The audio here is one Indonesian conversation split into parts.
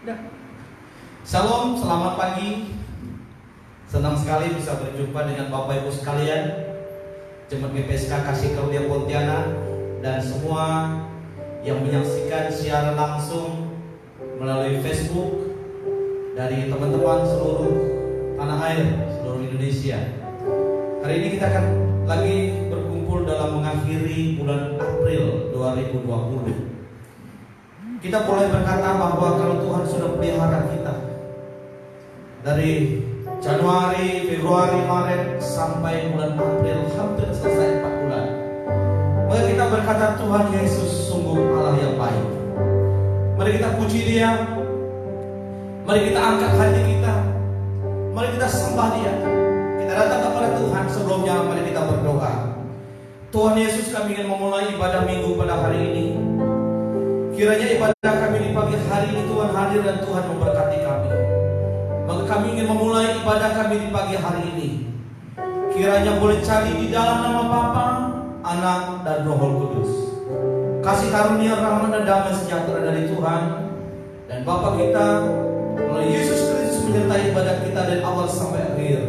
Udah. Shalom, selamat pagi. Senang sekali bisa berjumpa dengan Bapak Ibu sekalian, Jemaat GPSK Kasih Karunia Pontianak, dan semua yang menyaksikan siaran langsung melalui Facebook dari teman-teman seluruh tanah air, seluruh Indonesia. Hari ini kita akan lagi berkumpul dalam mengakhiri bulan April 2020. Kita boleh berkata bahwa kalau Tuhan sudah pelihara kita dari Januari, Februari, Maret sampai bulan April, hampir selesai 4 bulan, maka kita berkata Tuhan Yesus sungguh Allah yang baik. Mari kita puji Dia, mari kita angkat hati kita, mari kita sembah Dia. Kita datang kepada Tuhan. Sebelumnya mari kita berdoa. Tuhan Yesus, kami ingin memulai ibadah minggu pada hari ini. Kiranya ibadah kami di pagi hari ini Tuhan hadir dan Tuhan memberkati kami. Maka kami ingin memulai ibadah kami di pagi hari ini. Kiranya boleh cari di dalam nama Bapa, Anak, dan Roh Kudus. Kasih karunia, rahmat, dan damai sejahtera dari Tuhan dan Bapa kita melalui Yesus Kristus menyertai ibadah kita dari awal sampai akhir.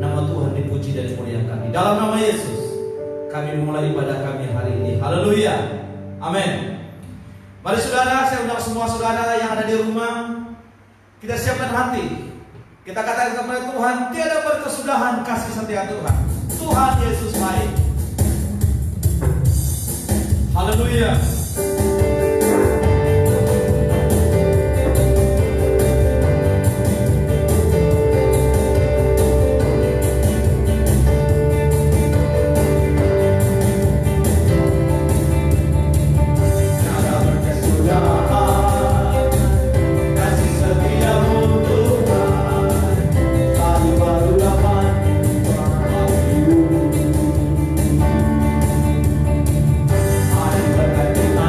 Nama Tuhan dipuji dan dimuliakan. Di dalam nama Yesus kami memulai ibadah kami hari ini. Haleluya. Amin. Mari saudara, saya undang semua saudara yang ada di rumah. Kita siapkan hati. Kita katakan kepada Tuhan, tiada berkesudahan kasih setia Tuhan. Tuhan Yesus baik. Haleluya. I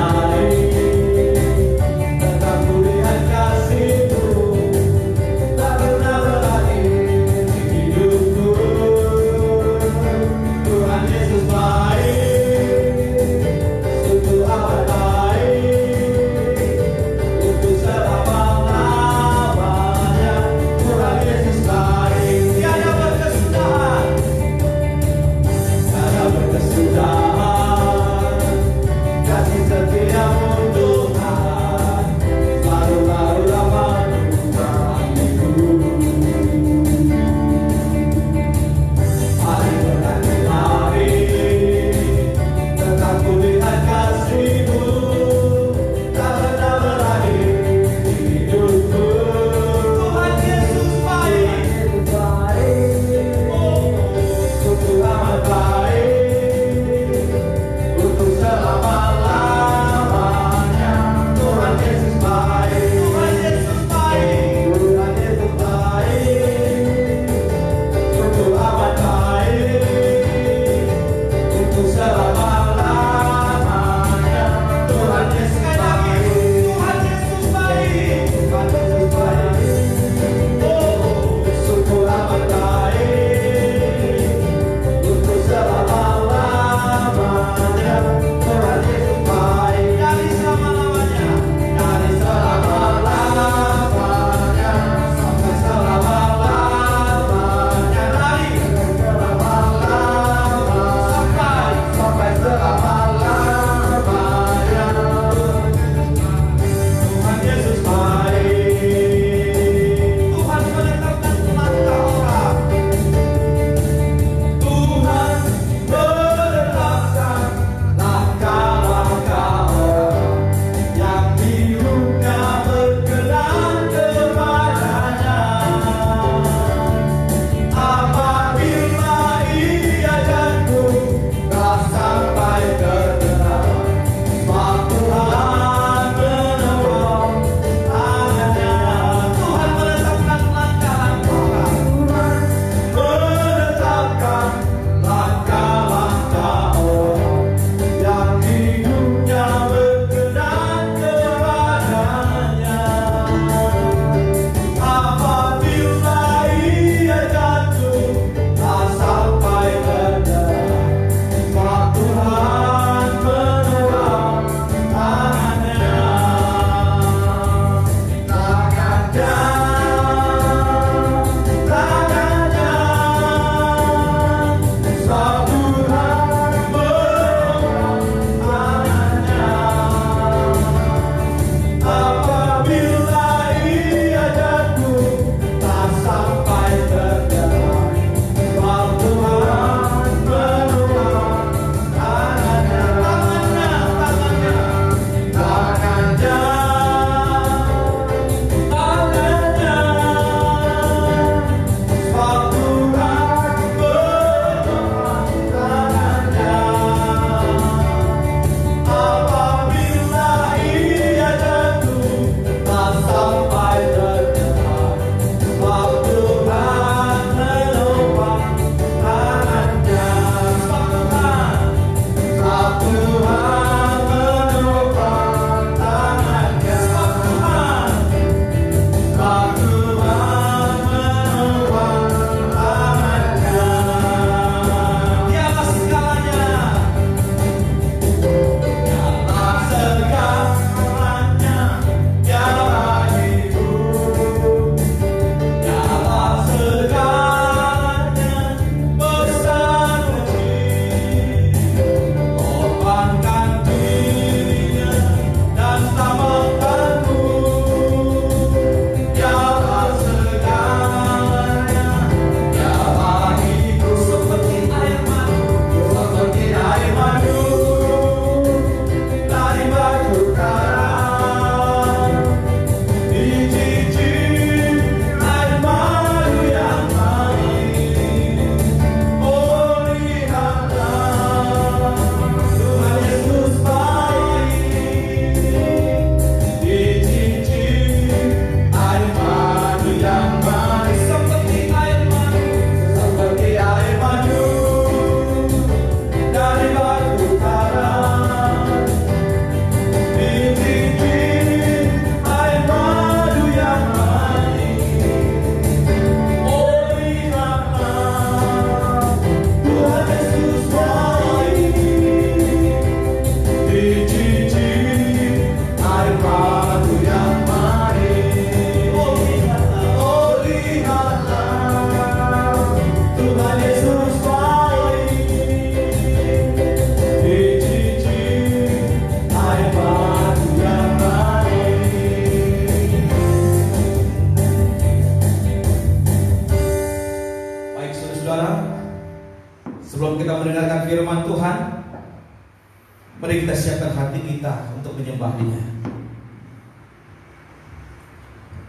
Mari kita siapkan hati kita untuk menyembah Dia.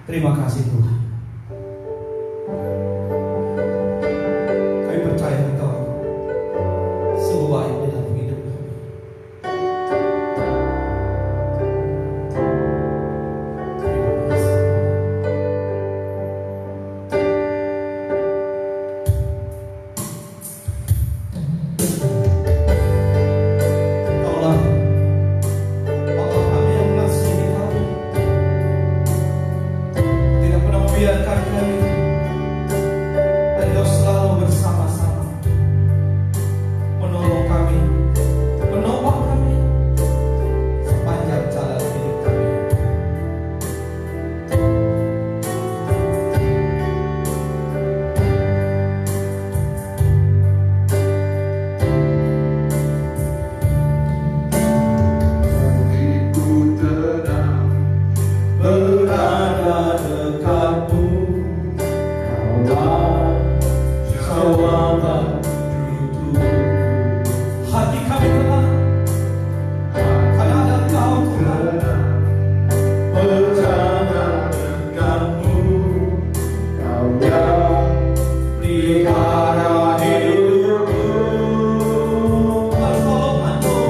Terima kasih Tuhan. Kami percaya Engkau sungguh baik dalam hidup kami. Terima kasih. Kaulah Allah kami yang mengasihi kami, tidak pernah membiarkan kami, dan Kau selalu bersama-sama menolong kami, menopang kami sepanjang jalan hidup kami. Hatiku tenang berada dekatmu, Kaulah jawaban hidupku. Hati kami tenang karena ada Engkau Tuhan. Berjalan dekatmu, Kau yang pelihara hidupku. Pertolonganmu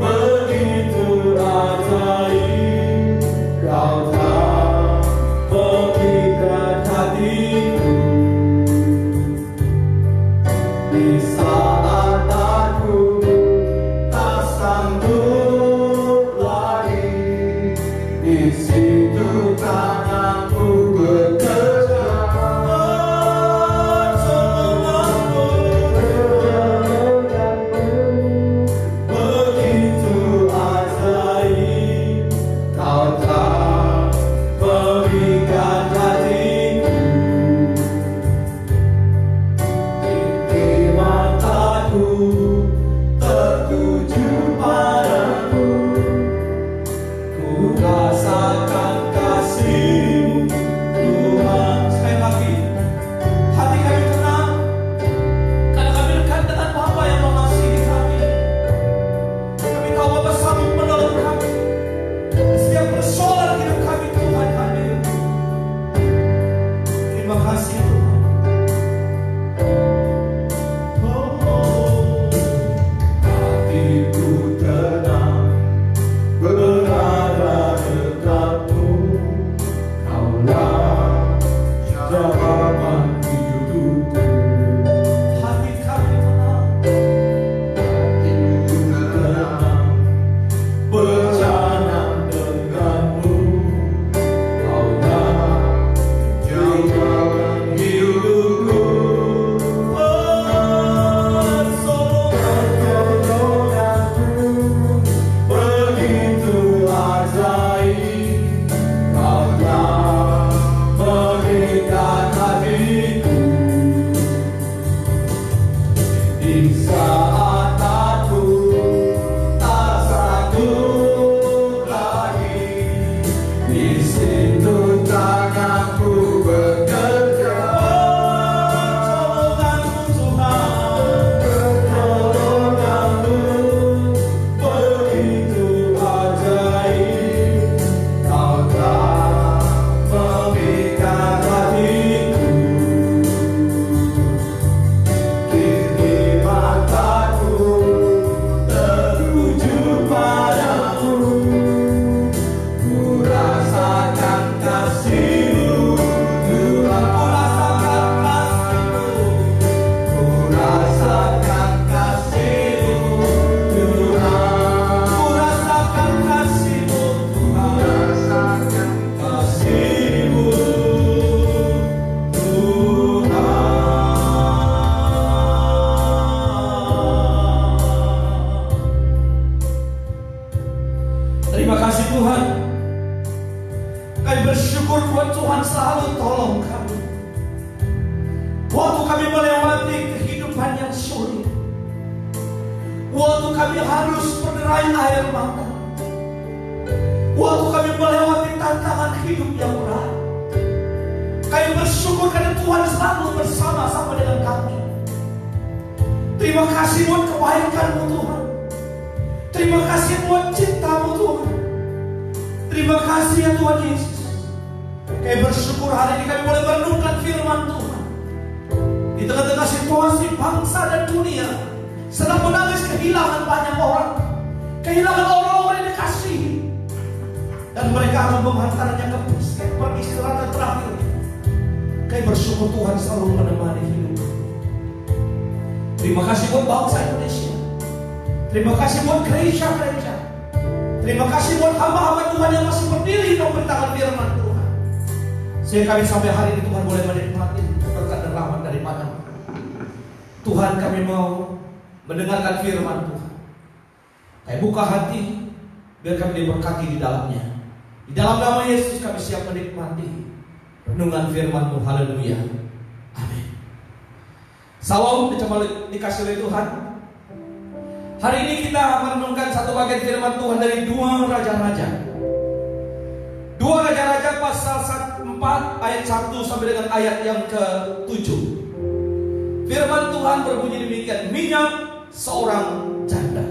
Begitu ajaib, Kau telah mengikat hatiku. Di saat aku tak sanggup lagi, di situ tanganmu bekerja. Begitu ajaib, Kau telah mengikat hatiku. Ini mataku tertuju padamu, ku rasakan kasih-Mu, Tuhan. sekali lagi, hati kami tenang karena kami dekat dengan Bapa yang mengasihi kami. Kami tahu Bapa sanggup menolong kami di setiap persoalan hidup kami. Tuhan hadir. Terima kasih Tuhan. Hatiku tenang berada dekatmu, Kaulah jawaban hidupku. Hati kami tenang. Hatiku tenang berjalan denganmu, Kaulah jawaban hidupku. Begitu ajaib, Kau telah mengikat hatiku. Di saat aku tak sanggup lagi, di situ tanganku bekerja. Pertolonganmu Tuhan. Pertolonganmu begitu ajaib, Kau telah mengikat hatiku. Kini mataku tertuju padamu, ku rasakan kasih-Mu, Tuhan. Ku rasakan kasih-Mu. Ku rasakan kasih-Mu, Tuhan. Ku rasakan kasih-Mu Tuhan. Rasakan kasih-Mu, Terima kasih Tuhan. Kami bersyukur buat Tuhan selalu tolong kami. Waktu kami melewati kehidupan yang sulit, waktu kami harus berderai air mata, waktu kami melewati tantangan hidup yang berat, kami bersyukur karena Tuhan selalu bersama-sama dengan kami. Terima kasih buat kebaikan-Mu Tuhan. Terima kasih buat cinta-Mu Tuhan. Terima kasih ya Tuhan Yesus. Kami bersyukur hari ini kami boleh merenungkan firman Tuhan. Di tengah-tengah situasi bangsa dan dunia sedang menangis kehilangan banyak orang. Kehilangan orang-orang yang dikasihi. Dan mereka akan menghantarnya ke peristirahatan terakhir. Kami bersyukur Tuhan selalu menemani hidup. Terima kasih buat bangsa Indonesia. Terima kasih buat gereja-gereja. Terima kasih buat hamba-hamba Tuhan yang masih berdiri memberitakan firman Tuhan. Sehingga kami sampai hari ini Tuhan boleh menikmati berkat dan rahmat daripada Tuhan. Kami mau mendengarkan firman Tuhan. Kami buka hati biar kami diberkati di dalamnya. Di dalam nama Yesus kami siap menikmati renungan firman-Mu. Haleluya. Amin. Salam dikasih oleh Tuhan. Hari ini kita merenungkan satu bagian firman Tuhan dari 2 Raja-Raja. 2 Raja-Raja pasal 4 ayat 1 sampai dengan ayat yang ke-7. Firman Tuhan berbunyi demikian. Minyak seorang janda.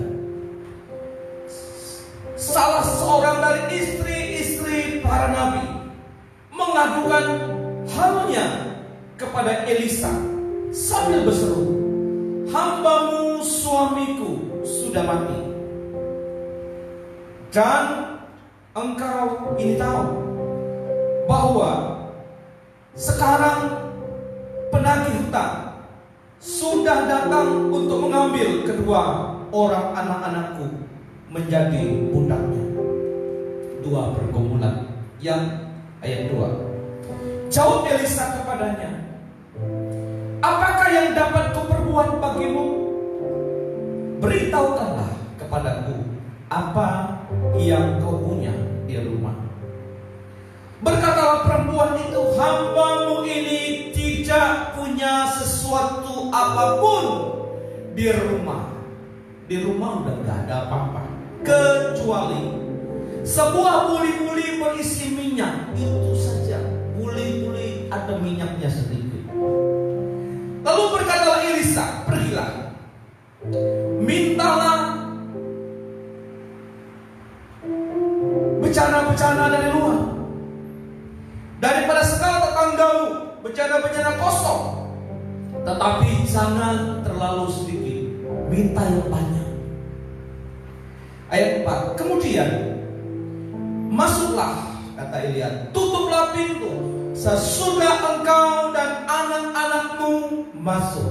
Salah seorang dari istri-istri para nabi mengadukan halnya kepada Elisa sambil berseru, "Hamba-Mu suamiku sudah mati. Dan engkau ini tahu bahwa sekarang penagih hutang sudah datang untuk mengambil kedua orang anak-anakku menjadi budaknya." 2 Pergumulan yang ayat 2. Jawab Elisa kepadanya, "Apakah yang dapat kuperbuat bagimu? Beritahukanlah kepadaku apa yang kau punya di rumah." Berkatalah perempuan itu, "Hamba-Mu ini tidak punya sesuatu apapun di rumah." Di rumah udah gak ada apa-apa kecuali sebuah buli-buli berisi minyak. Itu saja, buli-buli ada minyaknya sedikit. Lalu berkatalah Elisa, "Pergilah, mintalah bencana-bencana dari luar, daripada segala tetanggamu, bencana-bencana kosong. Tetapi jangan terlalu sedikit, minta yang banyak." Ayat 4. Kemudian masuklah, kata Elia, "tutuplah pintu sesudah engkau dan anak-anakmu masuk.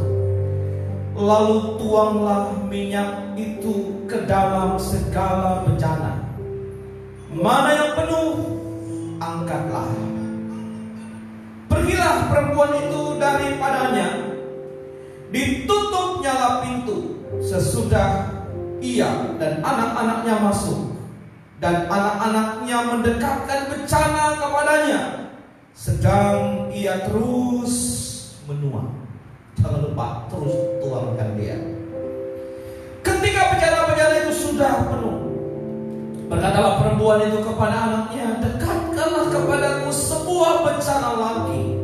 Lalu tuanglah minyak itu ke dalam segala bencana. Mana yang penuh, angkatlah." Pergilah perempuan itu daripadanya. Ditutupnyalah pintu sesudah ia dan anak-anaknya masuk. Dan anak-anaknya mendekatkan bencana kepadanya, sedang ia terus menuang. Jangan lupa terus tuangkan dia. Ketika bencana-bencana itu sudah penuh, berkatalah perempuan itu kepada anaknya, "Dekatkanlah kepadaku sebuah bencana lagi."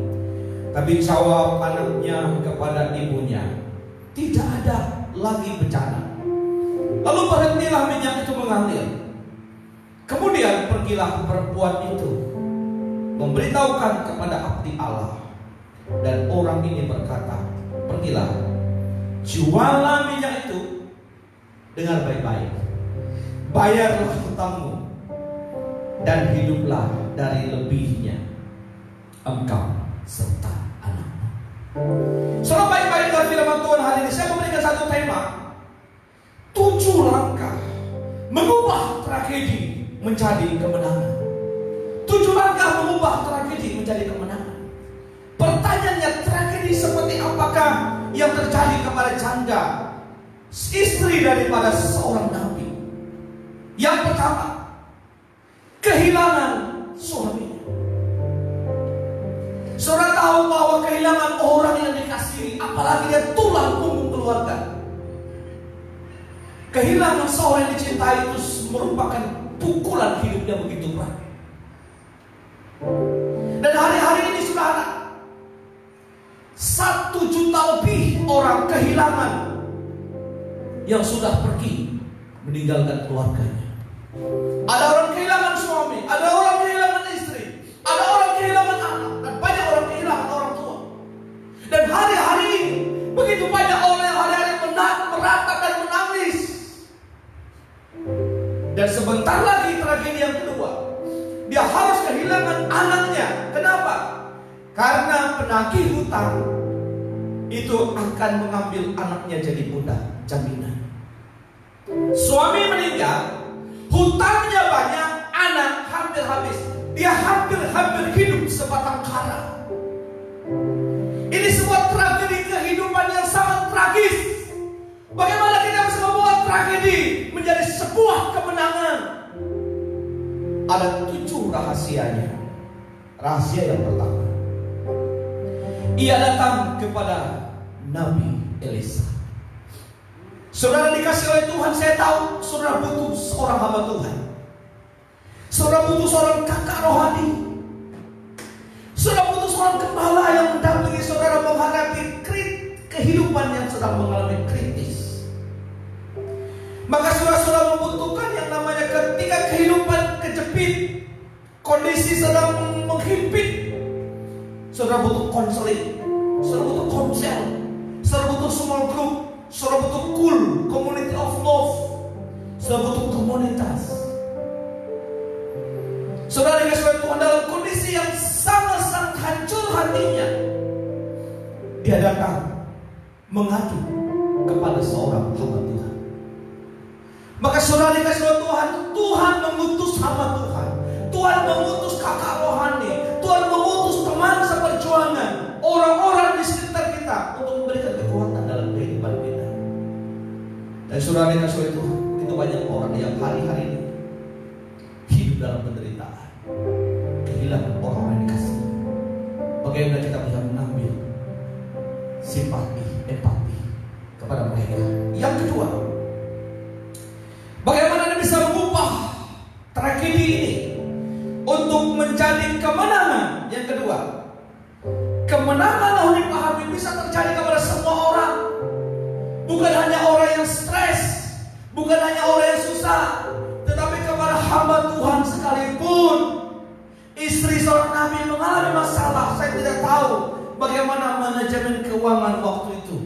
Tapi jawab anaknya kepada ibunya, "Tidak ada lagi bencana." Lalu berhentilah minyak itu mengalir. Kemudian pergilah perempuan itu memberitahukan kepada abdi Allah. Dan orang ini berkata, "Pergilah, jualah minyak itu dengan baik-baik, bayarlah hutangmu, dan hiduplah dari lebihnya engkau serta anakmu." Saudara, baik-baik dengan firman Tuhan hari ini saya memberikan satu tema, 7 langkah mengubah tragedi menjadi kemenangan. 7 langkah mengubah tragedi menjadi kemenangan. Pertanyaannya, tragedi seperti apakah yang terjadi kepada janda, istri daripada seorang nabi? Yang pertama, kehilangan suaminya. Saudara tahu bahwa kehilangan orang yang dikasihi, apalagi dia tulang punggung keluarga. Kehilangan seorang yang dicintai itu merupakan pukulan hidupnya begitu berat. Dan hari-hari ini saudara, 1 juta lebih orang kehilangan yang sudah pergi meninggalkan keluarganya. Ada orang kehilangan suami, ada orang kehilangan istri, ada orang kehilangan anak, dan banyak orang kehilangan orang tua. Dan hari-hari ini begitu banyak orang yang hari-hari meratap dan menangis. Dan sebentar lagi tragedi yang kedua, dia harus kehilangan anaknya. Kenapa? Karena penagih hutang itu akan mengambil anaknya jadi budak jaminan. Suami meninggal, hutangnya banyak, anak hampir habis. Dia hampir hidup sebatang kara. Ini sebuah tragedi kehidupan yang sangat tragis. Bagaimana kita bisa membuat tragedi menjadi sebuah kemenangan? Ada 7 rahasianya. Rahasia yang pertama, ia datang kepada Nabi Elisa. Saudara dikasih oleh Tuhan, saya tahu saudara butuh seorang hamba Tuhan. Saudara butuh seorang kakak rohani. Saudara butuh seorang gembala yang mendampingi saudara menghadapi kehidupan yang sedang mengalami kritis. Maka saudara membutuhkan yang namanya ketika kehidupan kejepit, kondisi sedang menghimpit. Saudara butuh konseling, saudara butuh konsel, saudara butuh small group, saudara butuh cool, community of love, saudara butuh komunitas. Saudara dikasih oleh Tuhan dalam kondisi yang sangat hancur hatinya, dia datang mengadu kepada seorang hamba Tuhan. Maka saudara dikasih oleh Tuhan, Tuhan mengutus hamba Tuhan, Tuhan mengutus kakak rohani, Tuhan mengutus teman seperjuangan, orang-orang di sekitar kita untuk memberikan kekuatan dalam kehidupan kita. Dan saudara dikasih oleh Tuhan, begitu banyak orang yang hari-hari ini hidup dalam penderitaan, kehilangan orang yang dikasih. Bagaimana kita bisa mengambil simpati, empati kepada mereka? Yang kedua, bagaimana Anda bisa mengubah tragedi ini untuk menjadi kemenangan? Yang kedua, kemenangan harus dipahami bisa terjadi kepada semua orang. Bukan hanya orang yang stres, bukan hanya orang yang susah, tetapi kepada hamba Tuhan sekalipun. Istri seorang nabi mengalami masalah, saya tidak tahu bagaimana manajemen keuangan waktu itu.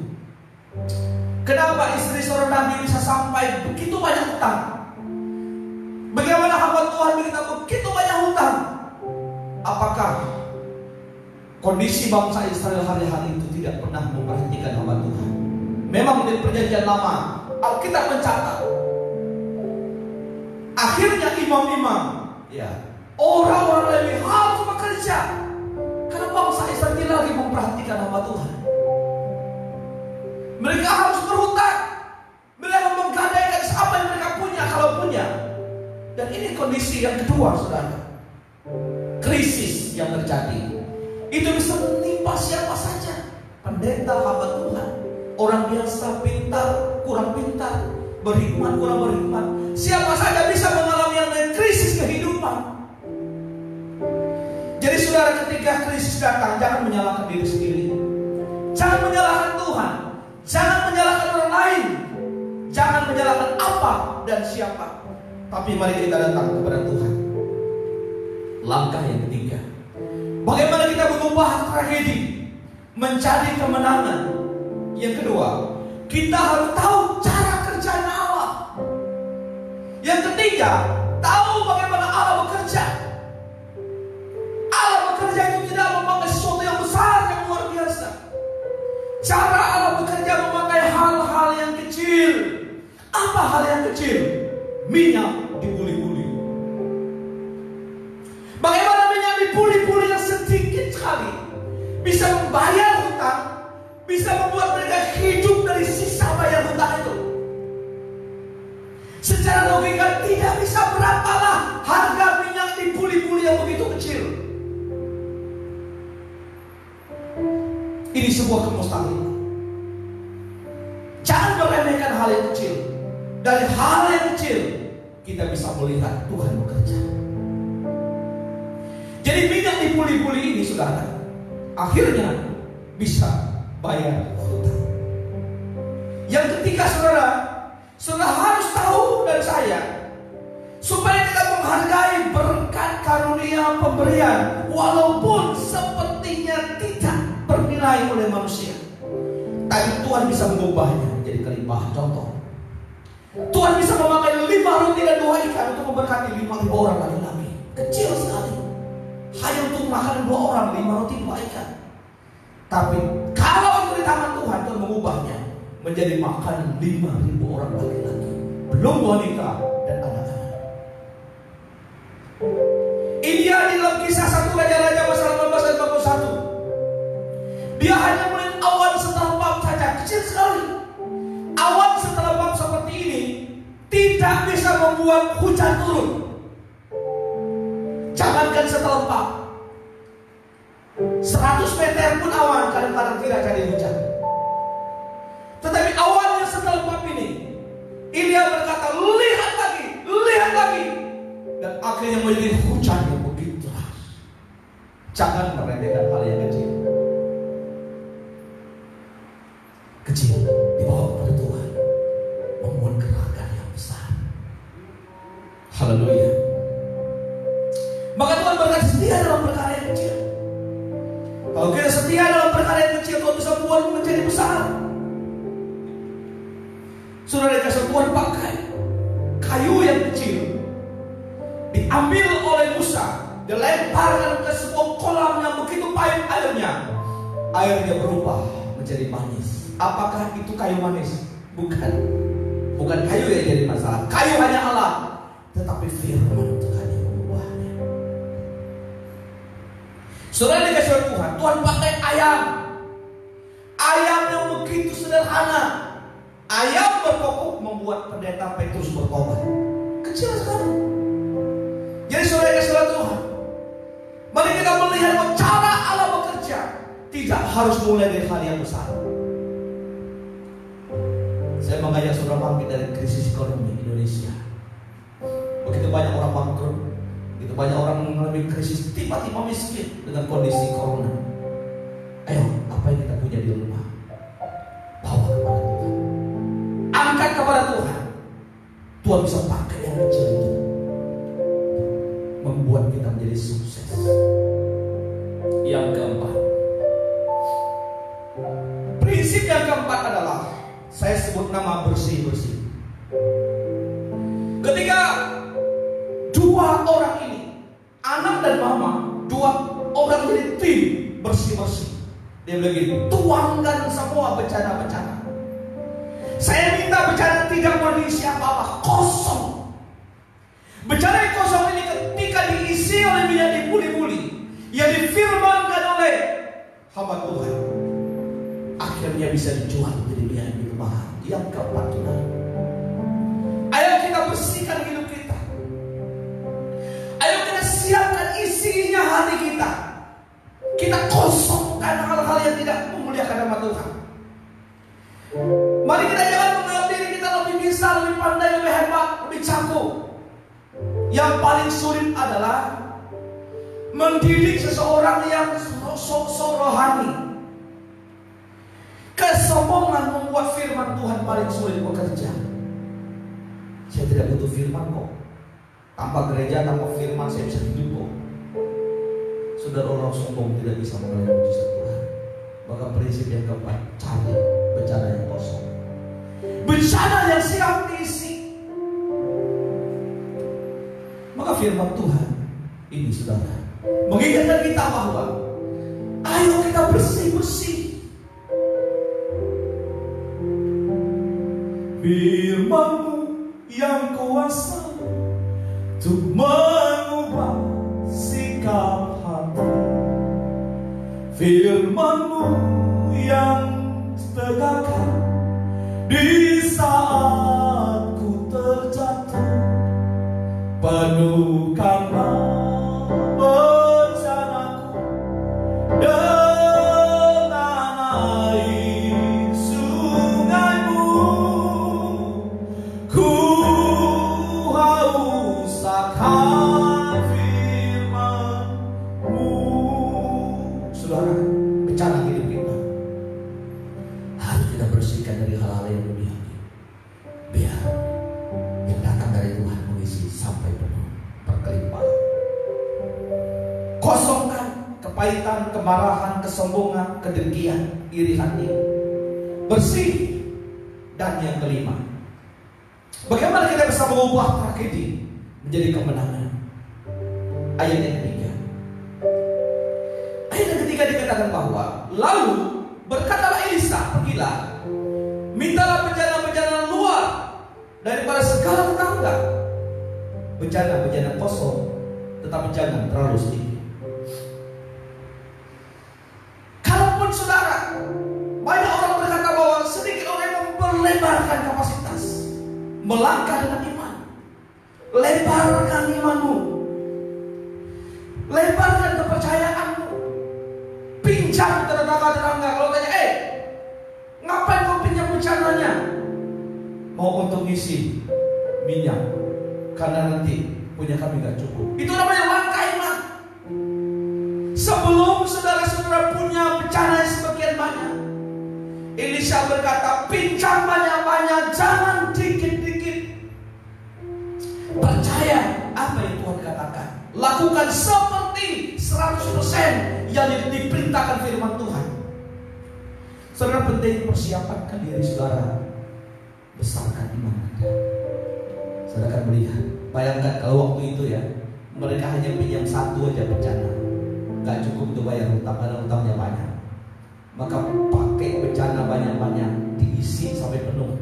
Kenapa istri seorang nabi bisa sampai begitu banyak hutang? Bagaimana hamba Tuhan kita begitu banyak hutang? Apakah kondisi bangsa Israel hari-hari itu tidak pernah memperhatikan hamba Tuhan? Memang di perjanjian lama Alkitab mencatat, akhirnya imam-imam, orang-orang Lewi harus bekerja karena bangsa Israel tidak lagi memperhatikan hamba Tuhan. Mereka harus berhutang, mereka menggadaikan apa yang mereka punya kalau punya. Dan ini kondisi yang kedua, saudara, krisis yang terjadi. Itu bisa menimpa siapa saja, pendeta, hamba Tuhan, orang biasa, pintar, kurang pintar, berhikmat, kurang berhikmat. Siapa saja bisa mengalami yang namanya krisis kehidupan. Jadi saudara, ketika krisis datang, jangan menyalahkan diri sendiri, jangan menyalahkan Tuhan, jangan menyalahkan orang lain, jangan menyalahkan apa dan siapa. Tapi mari kita datang kepada Tuhan. Langkah yang ketiga, bagaimana kita mengubah tragedi menjadi kemenangan? Yang kedua, kita harus tahu cara kerjanya Allah. Yang ketiga, tahu bagaimana Allah bekerja. Allah bekerja itu tidak memakai sesuatu yang besar, yang luar biasa. Cara Allah bekerja memakai hal-hal yang kecil. Apa hal yang kecil? Minyak dipuli-puli. Bagaimana minyak dipuli-puli yang sedikit sekali bisa membayar hutang, bisa membuat mereka hidup dari sisa bayar hutang itu. Secara logika tidak bisa berapalah harga minyak dipuli-puli yang begitu kecil. Ini sebuah kemustahilan. Jangan meremehkan hal yang kecil. Dari hal yang kecil kita bisa melihat Tuhan bekerja. Jadi minyak dipuli-puli ini, saudara, akhirnya bisa bayar hutang. Yang ketiga, saudara, Saudara harus tahu dan saya, supaya kita menghargai berkat karunia pemberian, walaupun sepertinya tidak bernilai oleh manusia, tapi Tuhan bisa mengubahnya menjadi kelimpahan. Contoh, Tuhan bisa memakai 5 roti dan 2 ikan untuk memberkati 5.000 orang laki-laki. Kecil sekali, hanya untuk makan 2 orang, 5 roti 2 ikan. Tapi kalau itu di tangan Tuhan, Tuhan mengubahnya menjadi makan 5.000 orang laki-laki, belum wanita dan anak-anak. Ini di dalam Kisah 1 Raja-Raja pasal 18 dan 41. Dia hanya melihat awan setelapap saja, kecil sekali. Awan setelapap seperti ini tidak bisa membuat hujan turun. Jangankan setelapap, 100 meter pun awan kadang-kadang tidak jadi hujan. Tetapi awan yang setelapap ini, Elia berkata, lihat lagi, dan akhirnya menjadi hujan yang begitu deras. Jangan meremehkan hal yang kecil. Kecil dibawa kepada Tuhan membuat gerakan yang besar. Haleluya. Maka Tuhan berkata, setia dalam perkara yang kecil. Kalau kita setia dalam perkara yang kecil, Tuhan bisa buat menjadi besar. Saudara dikasih Tuhan pakai kayu yang kecil, diambil oleh Musa, dilemparkan ke sebuah kolam yang begitu pahit airnya. Airnya berubah menjadi manis. Apakah itu kayu manis? Bukan. Bukan kayu yang jadi masalah. Kayu hanya alat, tetapi firman Tuhan yang mengubahnya. Saudara dikasih Tuhan, Tuhan pakai ayam. Ayam yang begitu sederhana. Ayam berkokok membuat pendeta Petrus bertobat. Kecil sekali. Jadi saudara dikasih Tuhan, mari kita melihat bahwa cara Allah bekerja tidak harus mulai dari hal yang besar. Saya mengajak saudara bangkit dari krisis ekonomi Indonesia. Begitu banyak orang bangkrut, begitu banyak orang mengalami krisis, tiba-tiba miskin dengan kondisi corona. Ayo, apa yang kita punya di rumah, bawa kepada Tuhan, angkat kepada Tuhan. Tuhan bisa pakai yang kecil itu membuat kita menjadi sukses. Yang keempat, prinsip yang keempat adalah, saya sebut nama bersih-bersih. Ketika 2 orang ini, anak dan mama, 2 orang jadi tim bersih-bersih. Dia bilang gini, tuangkan semua bencana-bencana. Saya minta bencana tidak berisi apa-apa, kosong. Bencana yang kosong ini ketika diisi oleh minyak dipuli-puli, yang difirmankan oleh hamba Tuhan, akhirnya bisa dijual menjadi minyak yang mahal. Yang keempat, ayo kita bersihkan hidup kita. Ayo kita siapkan isinya hati kita. Kita kosongkan hal-hal yang tidak memuliakan nama Tuhan. Mari kita jangan menganggap diri kita lebih bisa, lebih pandai, lebih hebat, lebih jago. Yang paling sulit adalah mendidik seseorang yang sok rohani. Kesombongan membuat firman Tuhan paling sulit bekerja. Saya tidak butuh firman kok. Tanpa gereja, tanpa firman saya bisa hidup kok. Saudara, orang sombong tidak bisa mengalami mujizat Tuhan. Maka prinsip yang keempat, cari bencana yang kosong, bencana yang siap diisi. Maka firman Tuhan ini, saudara, mengingatkan kita bahwa ayo kita bersih-bersih. Firman-Mu yang kuasa untuk mengubah sikap hati. Firman-Mu yang tegakkan di saat ku terjatuh. Penuhkanlah bencanaku dengan air sungai-Mu. Ku haus akan firman-Mu. Saudara, bencana hidup kita harus kita bersihkan dari hal-hal yang duniawi. Biar Kosongkan kepahitan, kemarahan, kesombongan, kedengkian, iri hati. Bersih. Dan yang kelima, bagaimana kita bisa mengubah tragedi menjadi kemenangan? Ayat yang ketiga. Ayat yang ketiga dikatakan bahwa lalu berkatalah Elisa, pergilah, mintalah bejana-bejana luar daripada segala tetangga. Bejana-bejana kosong, tetapi jangan terlalu sedikit. Kalaupun saudara, banyak orang berkata bahwa sedikit orang yang melebarkan kapasitas, melangkah dengan iman. Lebarkan imanmu, lebarkan kepercayaanmu. Pinjam tetangga-tetangga. Kalau tanya, ngapain kau pinjam becananya? Mau untuk ngisi minyak, karena nanti punya kami gak cukup. Itu namanya langkah iman. Sebelum saudara-saudara punya bencana yang sebagian banyak, Elisa berkata, pinjam banyak-banyak, jangan dikit-dikit. Percaya apa yang Tuhan katakan. Lakukan seperti 100% yang diperintahkan firman Tuhan. Saudara, penting persiapkan diri saudara, besarkan iman Anda. Saudara akan melihat, bayangkan kalau waktu itu ya, mereka hanya pinjam satu aja bencana, gak cukup untuk bayar hutang, karena hutangnya banyak. Maka pakai bencana banyak-banyak, diisi sampai penuh,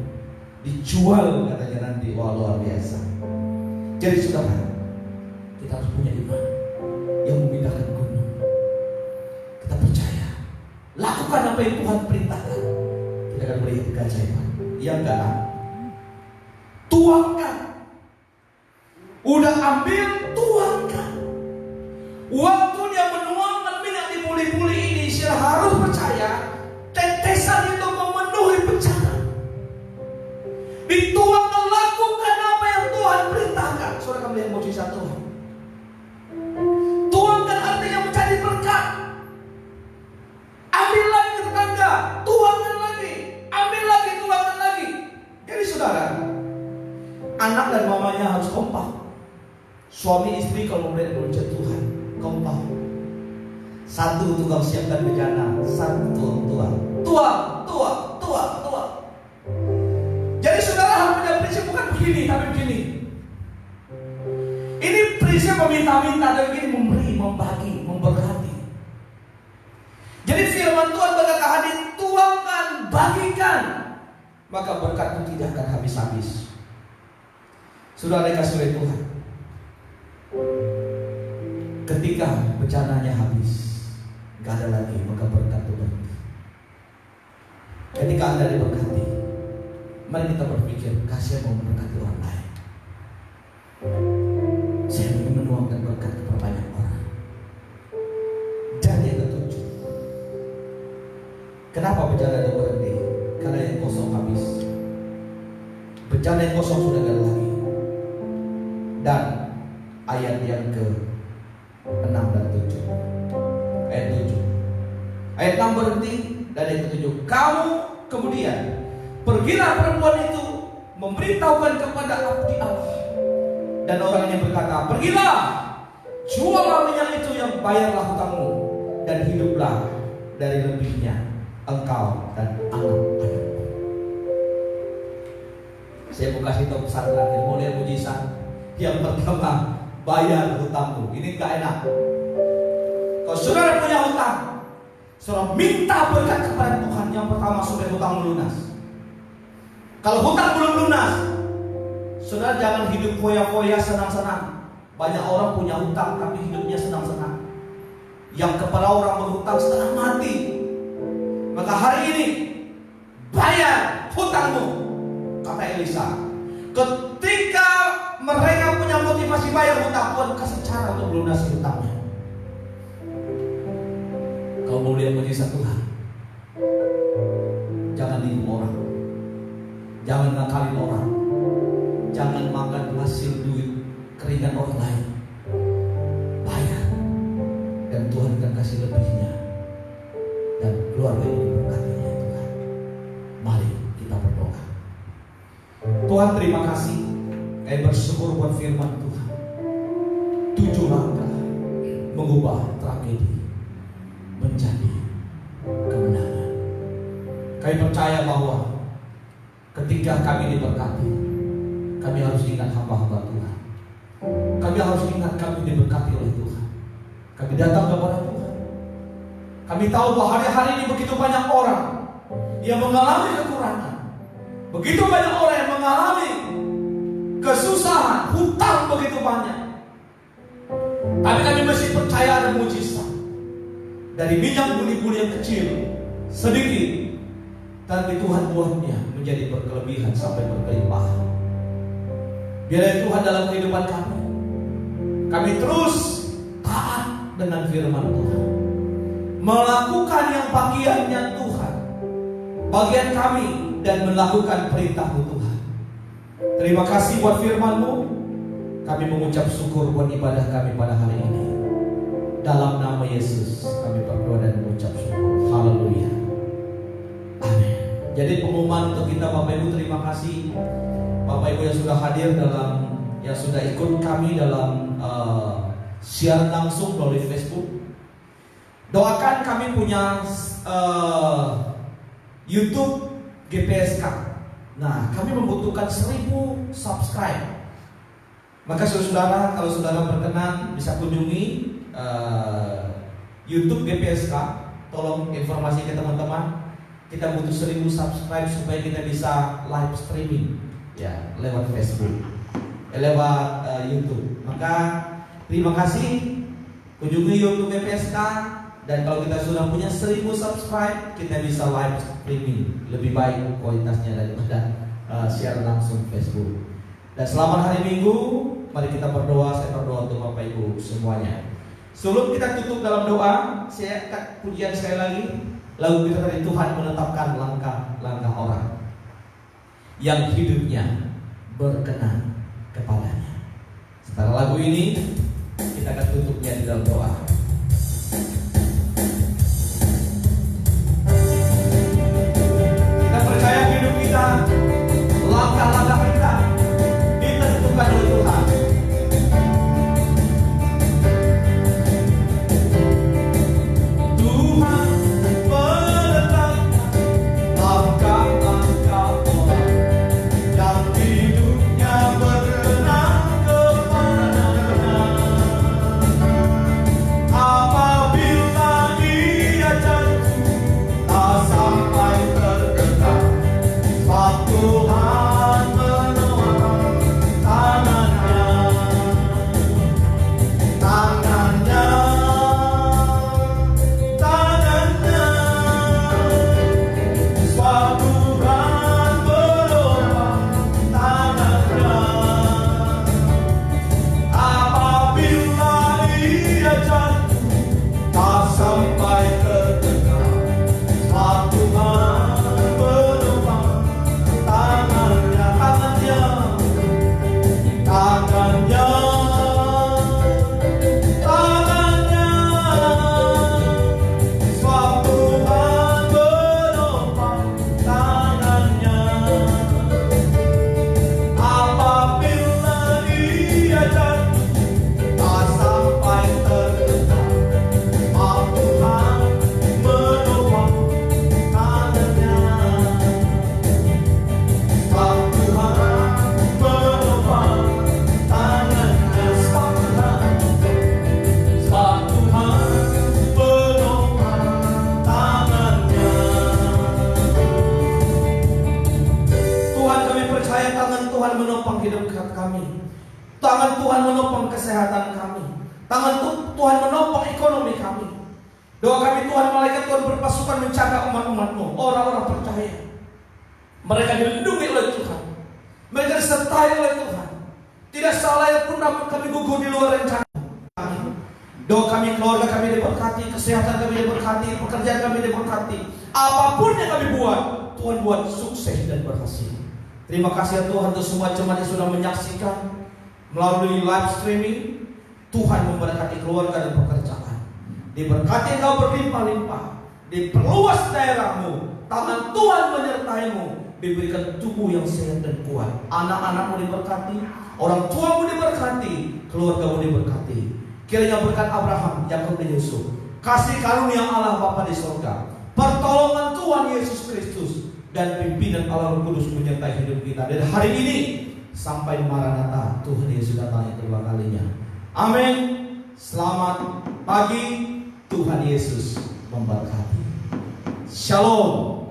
dijual katanya nanti. Wah, luar biasa. Jadi saudara, kita harus punya iman yang memindahkan gunung. Kita percaya, lakukan apa yang Tuhan perintahkan, kita akan melihat keajaiban. Yang keenam, tuangkan. Udah ambil, tuangkan. Waktunya menuangkan minyak di puli-puli ini, saudara harus percaya, tetesan itu memenuhi bencana. Dituangkan, lakukan apa yang Tuhan perintahkan. Saudara akan melihat mujizat Tuhan. Tuangkan artinya menjadi berkat. Ambil lagi ke tetangga, tuangkan lagi, ambil lagi, tuangkan lagi. Jadi saudara, anak dan mamanya harus kompak. Suami istri kalau melihat mujizat Tuhan, kompak. Satu tukang siapkan bejana, satu tuang. Jadi saudara harus punya prinsip, bukan begini tapi begini. Ini prinsip meminta-minta, dan begini memberi, membagi, memberkati. Jadi firman Tuhan berkata, hadir, tuangkan, bagikan, maka berkat itu tidak akan habis-habis. Sudah dikasih oleh Tuhan. Ketika bencananya habis, gak ada lagi, maka berkat itu berhenti. Ketika Anda diberkati, mari kita berpikir, kasih mau memberkati orang lain. Saya ingin menuangkan berkat kepada banyak orang. Dan yang ketujuh, kenapa bencana itu berhenti? Karena yang kosong habis. Bencana yang kosong sudah gak ada lagi. Dan ayat yang ke-6 dan 7. Ayat 7. Ayat 6 berhenti, dan yang ke-7, kamu kemudian pergilah perempuan itu memberitahukan kepada abdi Allah. Dan orang ini berkata, pergilah, jualah minyak itu yang bayarlah hutangmu, dan hiduplah dari lebihnya engkau dan anak-anakmu. Saya mau kasih tahu pesan terakhir, mau lihat mujizat. Yang pertama, bayar hutangmu. Ini gak enak. Kalau saudara punya hutang, saudara minta berkat kepada Tuhan. Yang pertama, supaya hutang lunas. Kalau hutang belum lunas, saudara jangan hidup foya-foya, senang-senang. Banyak orang punya hutang tapi hidupnya senang-senang. Yang kepada orang berhutang setengah mati. Maka hari ini bayar hutangmu, kata Elisa. Ketika mereka punya motivasi bayar hutang, Tuhan kasih cara untuk melunasi hutangnya. Kau mau lihat mujizat Tuhan, jangan nipu orang, jangan ngakalin orang, jangan makan hasil duit keringat orang lain. Bayar, dan Tuhan akan kasih lebihnya, dan keluarga ini diberkatinya Tuhan. Mari kita berdoa. Tuhan, terima kasih. Kami bersyukur buat firman Tuhan. 7 langkah mengubah tragedi menjadi kemenangan. Kami percaya bahwa ketika kami diberkati, kami harus ingat hamba-hamba Tuhan. Kami harus ingat kami diberkati oleh Tuhan. Kami datang kepada Tuhan. Kami tahu bahwa hari-hari ini begitu banyak orang yang mengalami kekurangan. Begitu banyak orang yang mengalami kesusahan, hutang begitu banyak. Tapi kami masih percaya ada mujizat. Dari minyak buli-buli yang kecil, sedikit, tapi Tuhan buatnya menjadi berkelebihan sampai berkelimpahan. Biarlah Tuhan dalam kehidupan kami. Kami terus taat dengan firman Tuhan, melakukan yang bagiannya Tuhan, bagian kami, dan melakukan perintah Tuhan. Terima kasih buat firman-Mu. Kami mengucap syukur buat ibadah kami pada hari ini. Dalam nama Yesus kami berdoa dan mengucap syukur. Haleluya. Amin. Jadi pengumuman untuk kita Bapak Ibu, terima kasih Bapak Ibu yang sudah hadir yang sudah ikut kami dalam siaran langsung melalui Facebook. Doakan kami punya YouTube GPSK. Nah, kami membutuhkan 1000 subscribe. Maka saudara, kalau saudara berkenan bisa kunjungi YouTube GPSK. Tolong informasi ke teman-teman. Kita butuh 1000 subscribe supaya kita bisa live streaming ya lewat Facebook, lewat YouTube. Maka terima kasih, kunjungi YouTube GPSK. Dan kalau kita sudah punya 1000 subscribe, kita bisa live streaming. Lebih baik kualitasnya daripada siaran langsung Facebook. Dan selamat hari Minggu. Mari kita berdoa. Saya berdoa untuk Bapak Ibu semuanya. Sebelum kita tutup dalam doa, saya akan pujian sekali lagi. Lagu kita dari Tuhan menetapkan langkah-langkah orang yang hidupnya berkenan kepadanya. Setelah lagu ini, kita akan tutupnya di dalam doa. Kita percaya hidup kita, langkah-langkah kita ditentukan oleh Tuhan. Tuhan menetapkan langkah-langkah orang yang hidupnya berenang kepadanya. Apabila dia jatuh, tak sampai terdekat, sebab Tuhan menolak tangannya. Sebab Tuhan menolak tangannya. Apabila ia jatuh, tak sampai terdekat, sebab Tuhan menolak tangannya. Tangannya, sebab Tuhan menopang tangannya. Apabila ia jatuh, tak sampai terdekat, sebab Tuhan menopang tangannya. Sebab Tuhan menopang tangannya. Sebab Tuhan menopang tangannya. Tuhan, kami percaya tangan Tuhan menopang hidup kami. Tangan Tuhan menopang kesehatan kami. Tangan Tuhan menopang ekonomi kami. Doa kami Tuhan, malaikat Tuhan berpasukan menjaga umat-umat-Mu, orang-orang percaya. Mereka dilindungi oleh Tuhan. Mereka disertai oleh Tuhan. Tidak salah yang pun kami gugur di luar rencana kami. Doa kami, keluarga kami diberkati, kesehatan kami diberkati, pekerjaan kami diberkati. Apapun yang kami buat, Tuhan buat sukses dan berhasil. Terima kasih ya Tuhan untuk semua jemaat yang sudah menyaksikan melalui live streaming. Tuhan memberkati keluarga dan pekerjaan. Diberkati engkau berlimpah-limpah. Diperluas daerahmu. Tangan Tuhan menyertai-Mu. Diberikan tubuh yang sehat dan kuat. Anak-anakmu diberkati, orang tuamu diberkati, keluargamu diberkati. Kiranya berkat Abraham, Yakub dan Yusuf, kasih karunia Allah Bapa di surga, pertolongan Tuhan Yesus Kristus, dan pimpinan Allah Roh Kudus menyertai hidup kita dari hari ini sampai Maranatha, Tuhan Yesus datang yang kedua kalinya. Amin. Selamat pagi, Tuhan Yesus memberkati. Shalom.